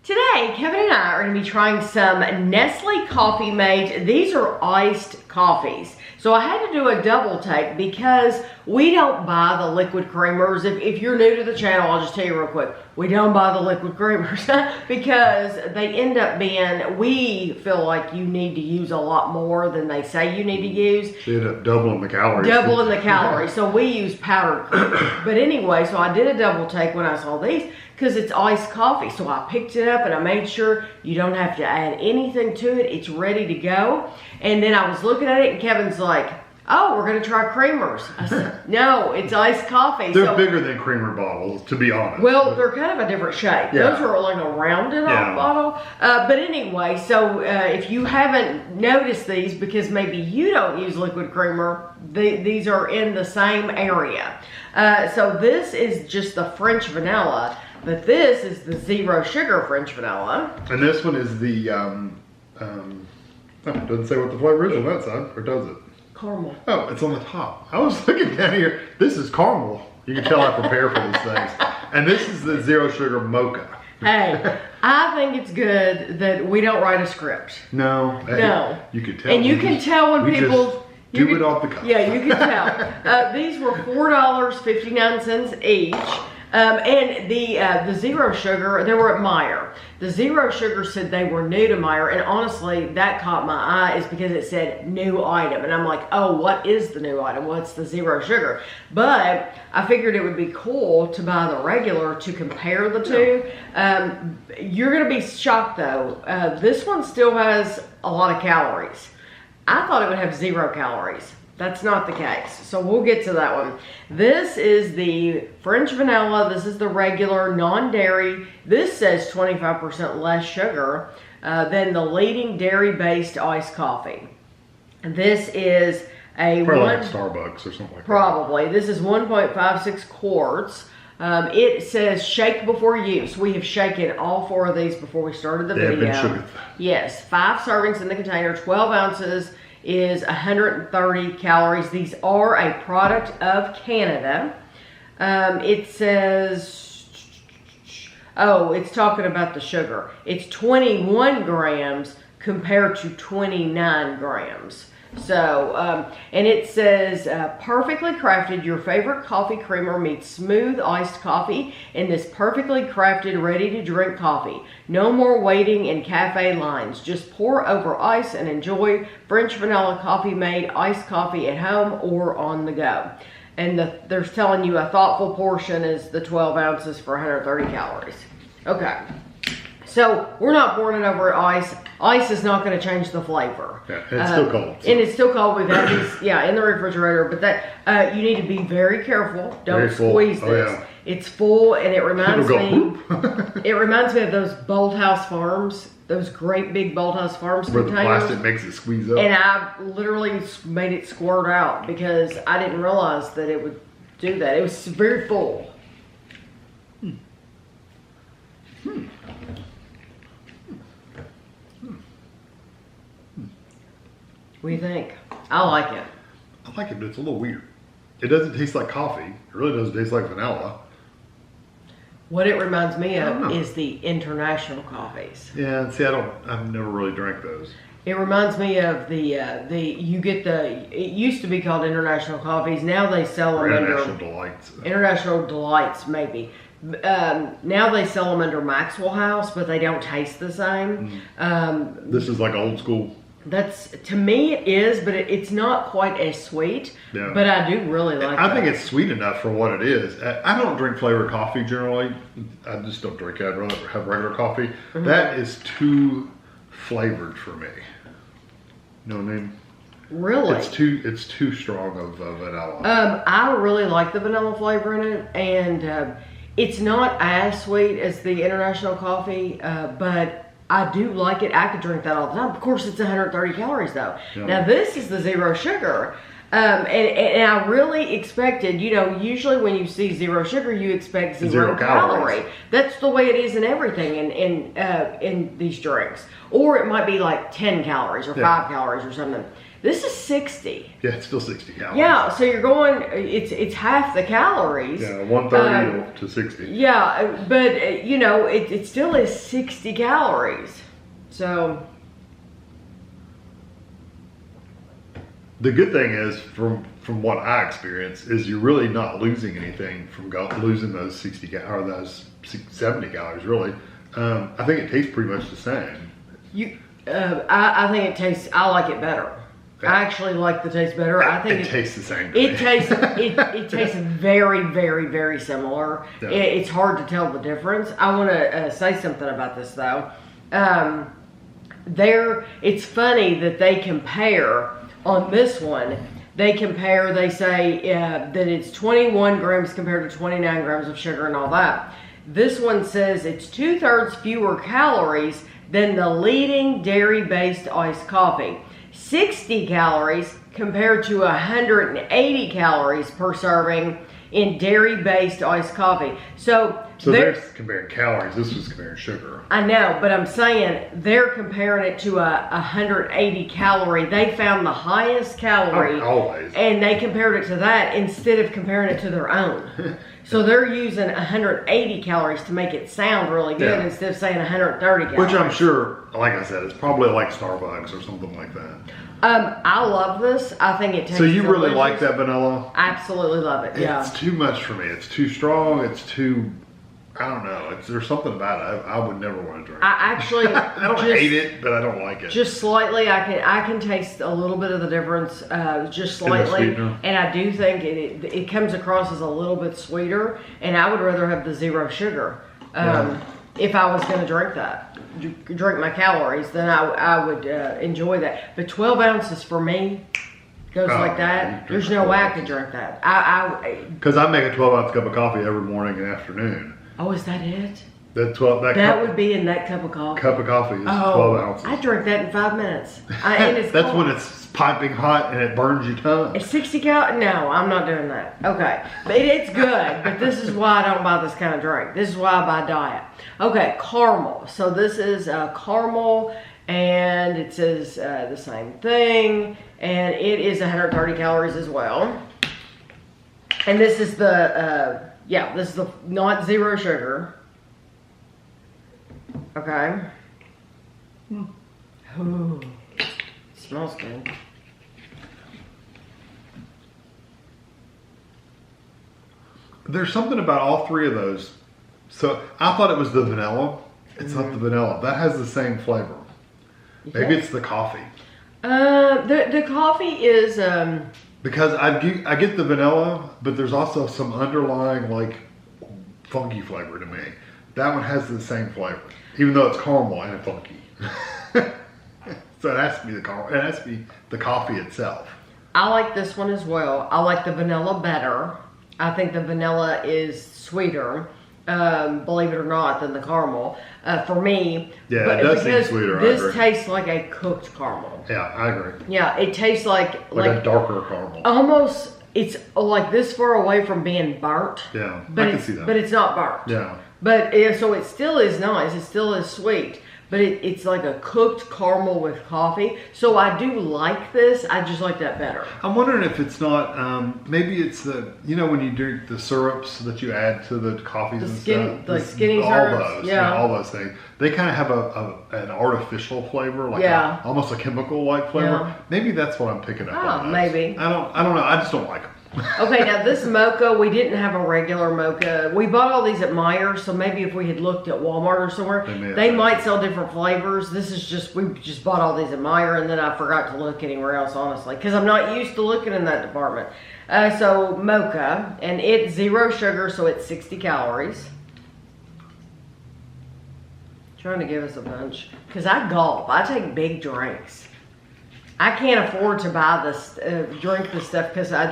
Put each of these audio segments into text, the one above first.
Today, Kevin and I are going to be trying some Nestle Coffee Mate. These are iced coffees. So I had to do a double take because we don't buy the liquid creamers. If you're new to the channel, I'll just tell you real quick. We don't buy the liquid creamers because they end up being, we feel like you need to use a lot more than they say you need to use. They end up doubling the calories. Doubling the calories. So we use powdered cream. But anyway, so I did a double take when I saw these because it's iced coffee. So I picked it up and I made sure you don't have to add anything to it. It's ready to go. And then I was looking at it and Kevin's like, oh, we're going to try creamers. I said, no, it's iced coffee. They're bigger than creamer bottles, to be honest. Well, they're kind of a different shape. Yeah. Those are like a rounded off bottle. But anyway, so if you haven't noticed these, because maybe you don't use liquid creamer, these are in the same area. So this is just the French vanilla, but this is the Zero Sugar French vanilla. And this one is the, it doesn't say what the flavor is on that side, or does it? Caramel. Oh, it's on the top. I was looking down here. This is caramel. You can tell I prepare for these things. And this is the Zero Sugar Mocha. Hey, I think it's good that we don't write a script. No. Hey, no. You can tell. And you can tell when people do it off the cuff. Yeah, you can tell. These were $4.59 each. And the Zero Sugar, they were at Meijer. The Zero Sugar said they were new to Meijer, and honestly, that caught my eye is because it said new item. And I'm like, oh, what is the new item? What's the Zero Sugar? But I figured it would be cool to buy the regular to compare the two. You're going to be shocked though. This one still has a lot of calories. I thought it would have 0 calories. That's not the case. So we'll get to that one. This is the French vanilla. This is the regular non-dairy. This says 25% less sugar than the leading dairy-based iced coffee. And this is a probably like Starbucks or something like that. Probably. This is 1.56 quarts. It says shake before use. We have shaken all 4 of these before we started the video. They've been sugared. Yes, 5 servings in the container, 12 ounces. Is 130 calories. These are a product of Canada. It says, oh, it's talking about the sugar. It's 21 grams compared to 29 grams. So, and it says, perfectly crafted, your favorite coffee creamer meets smooth iced coffee in this perfectly crafted, ready-to-drink coffee. No more waiting in cafe lines. Just pour over ice and enjoy French vanilla coffee made iced coffee at home or on the go. And they're telling you a thoughtful portion is the 12 ounces for 130 calories. Okay. So we're not pouring it over ice. Ice is not going to change the flavor. Yeah, and it's still cold. So. And it's still cold. We've had these, in the refrigerator. But that you need to be very careful. Don't squeeze this. Yeah. It's full, and it reminds me. It reminds me of those Bolthouse Farms, those great big Bolthouse Farms where containers. The plastic makes it squeeze up. And I literally made it squirt out because I didn't realize that it would do that. It was very full. What do you think? I like it. I like it, but it's a little weird. It doesn't taste like coffee. It really doesn't taste like vanilla. What it reminds me of is the international coffees. Yeah, see, I've never really drank those. It reminds me of it used to be called international coffees. Now they sell them International Delights. International Delights, maybe. Now they sell them under Maxwell House, but they don't taste the same. This is like old school. That's, to me it is, but it's not quite as sweet. Yeah. But I do really like it. I think it's sweet enough for what it is. I don't drink flavored coffee generally. I just don't drink it. I'd rather have regular coffee. Mm-hmm. That is too flavored for me. You know what I mean? Really? It's too strong of vanilla. I really like the vanilla flavor in it, and it's not as sweet as the international coffee, but I do like it. I could drink that all the time. Of course, it's 130 calories though. Yeah. Now this is the Zero Sugar. And I really expected, usually when you see Zero Sugar, you expect zero calorie. That's the way it is in everything in these drinks. Or it might be like 10 calories or 5 calories or something. This is 60. Yeah, it's still 60 calories. Yeah, so you're going, it's half the calories. Yeah, 130 to 60. Yeah, but you know, it still is 60 calories. So the good thing is, from what I experience, is you're really not losing anything from losing those 60 or those 70 calories. Really, I think it tastes pretty much the same. I think it tastes. I like it better. Yeah. I actually like the taste better. I think it tastes the same. It tastes very, very, very similar. Yeah. It's hard to tell the difference. I want to say something about this though. It's funny that they compare on this one. They say that it's 21 grams compared to 29 grams of sugar and all that. This one says it's 2/3 fewer calories than the leading dairy-based iced coffee. 60 calories compared to 180 calories per serving in dairy-based iced coffee. So they're comparing calories. This was comparing sugar. I know, but I'm saying they're comparing it to a 180 calorie. They found the highest calorie. Always. And they compared it to that instead of comparing it to their own. So they're using 180 calories to make it sound really good instead of saying 130 calories. Which I'm sure, like I said, it's probably like Starbucks or something like that. I love this. I think it tastes So you delicious. really like that vanilla? I absolutely love it, yeah. It's too much for me. It's too strong. It's too... I don't know. There's something about it I would never want to drink. I actually I don't hate it, but I don't like it. Just slightly, I can taste a little bit of the difference, just slightly, and I do think it comes across as a little bit sweeter. And I would rather have the zero sugar if I was going to drink my calories. Then I would enjoy that. But 12 ounces for me goes like that. There's no way I could drink that. Because I make a 12-ounce cup of coffee every morning and afternoon. Oh, is that it? That would be in that cup of coffee. Cup of coffee is 12 ounces. I drink that in 5 minutes. That's when it's piping hot and it burns your tongue. It's 60 calories. No, I'm not doing that. Okay, but it's good. But this is why I don't buy this kind of drink. This is why I buy diet. Okay, caramel. So this is caramel, and it says the same thing, and it is 130 calories as well. And this is the this is the not zero sugar. Okay. Ooh, smells good. There's something about all three of those. So I thought it was the vanilla. It's not the vanilla. That has the same flavor. Maybe it's the coffee. The coffee is because I get the vanilla, but there's also some underlying like funky flavor to me. That one has the same flavor, even though it's caramel and funky. So it has to be the caramel. It has to be the coffee itself. I like this one as well. I like the vanilla better. I think the vanilla is sweeter, believe it or not, than the caramel. For me, yeah, it does seem sweeter. This tastes like a cooked caramel. Yeah, I agree. Yeah, it tastes like a darker caramel. Almost, it's like this far away from being burnt. Yeah, but I can see that. But it's not burnt. Yeah. But so it still is nice. It still is sweet. But it's like a cooked caramel with coffee. So I do like this. I just like that better. I'm wondering if it's not, maybe it's the, when you drink the syrups that you add to the coffees and stuff. The skinny syrups. All those, all those things. They kind of have an artificial flavor, like almost a chemical-like flavor. Yeah. Maybe that's what I'm picking up on. Maybe. I don't know. I just don't like them. Okay, now this mocha, we didn't have a regular mocha. We bought all these at Meijer, so maybe if we had looked at Walmart or somewhere, they might sell different flavors. This is we just bought all these at Meijer, and then I forgot to look anywhere else, honestly, because I'm not used to looking in that department. So mocha, and it's zero sugar, so it's 60 calories. Trying to give us a bunch, because I gulp. I take big drinks. I can't afford to buy this, drink this stuff because I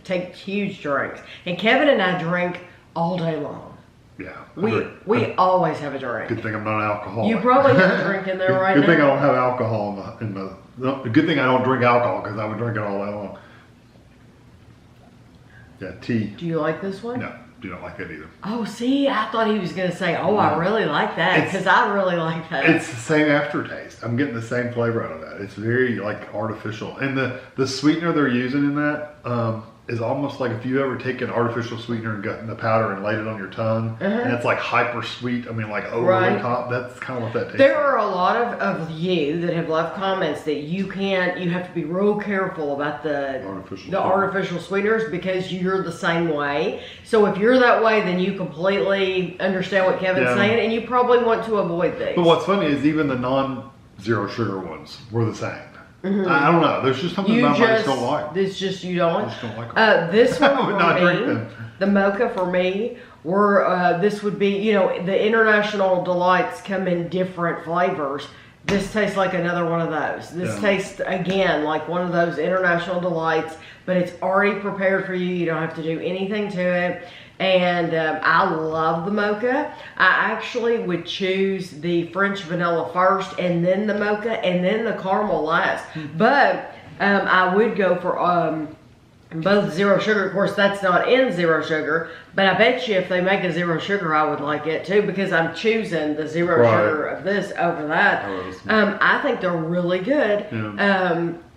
take huge drinks. And Kevin and I drink all day long. Yeah. We always have a drink. Good thing I'm not an alcoholic. You probably have a drink in there right now. Good thing I don't have alcohol in the good thing I don't drink alcohol because I would drink it all day long. Yeah, tea. Do you like this one? No. do not like that either. Oh, see, I thought he was going to say, oh, I really like that, because I really like that. It's the same aftertaste. I'm getting the same flavor out of that. It's very like artificial. And the sweetener they're using in that is almost like if you ever take an artificial sweetener and gotten the powder and laid it on your tongue, and it's like hyper sweet. I mean, like over the top. That's kind of what that tastes There like. are a lot of you that have left comments that you have to be real careful about the artificial sweeteners because you're the same way. So if you're that way, then you completely understand what Kevin's saying, and you probably want to avoid these. But what's funny is even the non-zero sugar ones were the same. I don't know. There's just something about I just don't like. It's just you don't. I just don't like them. This one I would for not drink me, them. the mocha for me, this would be, you know, the International Delights come in different flavors. This tastes like another one of those. This tastes, again, like one of those International Delights, but it's already prepared for you. You don't have to do anything to it. And I love the mocha. I actually would choose the French vanilla first, and then the mocha, and then the caramel last. But I would go for both zero sugar. Of course, that's not in zero sugar, but I bet you if they make a zero sugar, I would like it too, because I'm choosing the zero sugar of this over that. I think they're really good.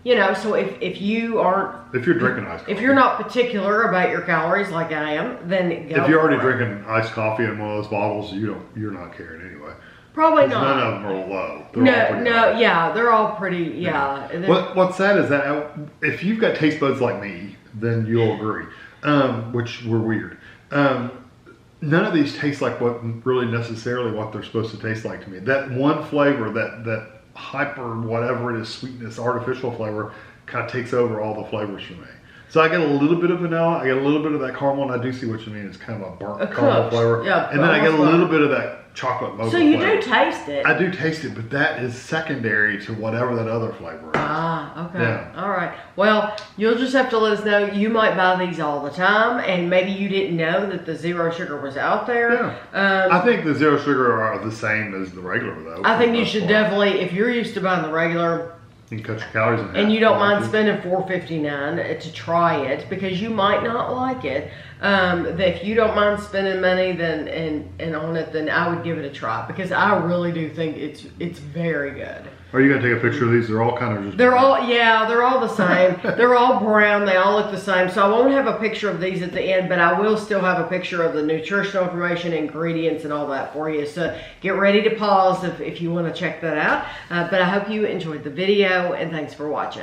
You know, so if you aren't, if you're drinking iced coffee, if you're not particular about your calories like I am, then go if you're already drinking iced coffee in one of those bottles, you're not caring anyway. Probably not. None of them are low. They're all pretty. What's sad is that if you've got taste buds like me, then you'll agree. Which we're weird. None of these taste like what really necessarily what they're supposed to taste like to me. That one flavor, that hyper whatever it is, sweetness, artificial flavor, kind of takes over all the flavors for me. So I get a little bit of vanilla, I get a little bit of that caramel, and I do see what you mean. It's kind of a burnt caramel flavor. Yeah, and then I get a little bit of that chocolate mocha So you flavor. do taste it. I do taste it, but that is secondary to whatever that other flavor is. Ah, okay. Yeah. All right. Well, you'll just have to let us know. You might buy these all the time, and maybe you didn't know that the zero sugar was out there. Yeah. I think the zero sugar are the same as the regular, though. I think you should definitely, if you're used to buying the regular, you can cut your calories in half. and you don't mind spending $4.59 to try it, because you might not like it. If you don't mind spending money and on it, then I would give it a try, because I really do think it's very good. Are you gonna take a picture of these? They're all kind of just. They're all the same. They're all brown. They all look the same. So I won't have a picture of these at the end, but I will still have a picture of the nutritional information, ingredients, and all that for you. So get ready to pause if you want to check that out. But I hope you enjoyed the video, and thanks for watching.